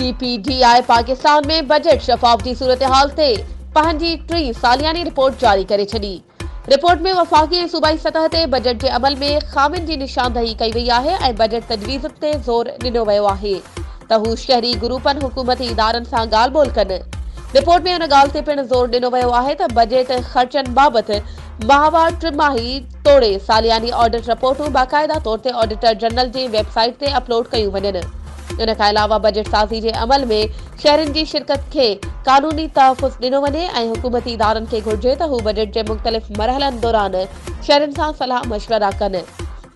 CPDI Pakistan में budget शफाफती सूरत हाल ते पंहिंजी 3 सालियानी रिपोर्ट जारी करे छॾी। रिपोर्ट में वफ़ाक़ी ऐं सूबाई सतह ते बजट जे अमल में ख़ामियुनि जी निशानदही कई वई आहे ऐं बजट तजवीज़ ते ज़ोर ॾिनो वियो आहे त हू शहरी ग्रुपनि हुकूमती इदारनि सां ॻाल्हि ॿोल कनि। रिपोर्ट में उन ॻाल्हि ते पिणु ज़ोर ॾिनो वियो आहे त बजट ख़र्चनि बाबति माहवार टिमाही तोड़े सालियानी ऑडिट रिपोर्टूं बाक़ाइदा तौर ते ऑडिटर जनरल जी वेबसाइट ते अपलोड कयूं वञनि। इन खां अलावा बजट साज़ी जे अमल में शहरनि जी शिरकत खे कानूनी तहफ़ुज़ ॾिनो वञे ऐं हुकूमती इदारनि खे घुर्जे त हू बजट जे मुख़्तलिफ़ मरहलनि दौरान शहरनि सां सलाह मशवरा कनि।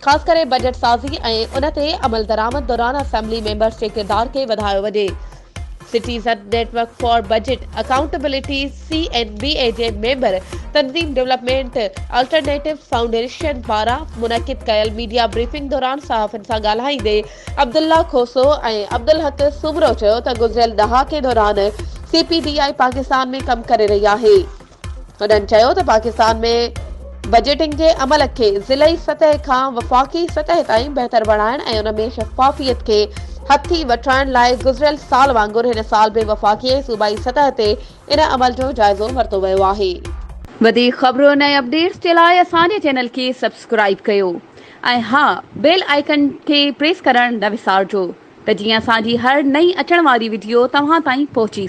ख़ासि करे बजट साज़ी ऐं उन ते अमल दरामद दौरान असेंबली मेंबर्स जे किरदार खे वधायो वञे। Citizen network for budget accountability CNBA जे मेंबर तंज़ीम डेवलपमेंट अल्टरनेटिव फाउंडेशन पारां मुनक़िद कयल मीडिया ब्रीफिंग दौरान सहाफ़ियुनि सां ॻाल्हाईंदे अब्दुल्ला खोसो ऐं अब्दुल हक सुबरो चयो त गुज़िरियल ॾहाके दौरान CPDI पाकिस्तान में कमु करे रही आहे। हुननि चयो त पाकिस्तान में बजटिंग जे अमल खे ज़िलई सतह खां वफ़ाक़ी सतह ताईं बहितर बणाइण ऐं उन में शफ़ाफ़ियत खे हथी वठाइण लाइ गुज़िरियल साल वांगुरु हिन साल बि वफ़ाक़ी ऐं सूबाई सतह ते इन अमल जो जाइज़ो वरितो वियो आहे। वधीक ख़बरुनि ऐं अपडेट्स जे लाइ असांजे चैनल खे सब्सक्राइब कयो ऐं हा बेल आइकन खे प्रेस करणु न विसारिजो त जीअं असांजी हर नई अचण वारी वीडियो तव्हां ताईं पहुची सघे।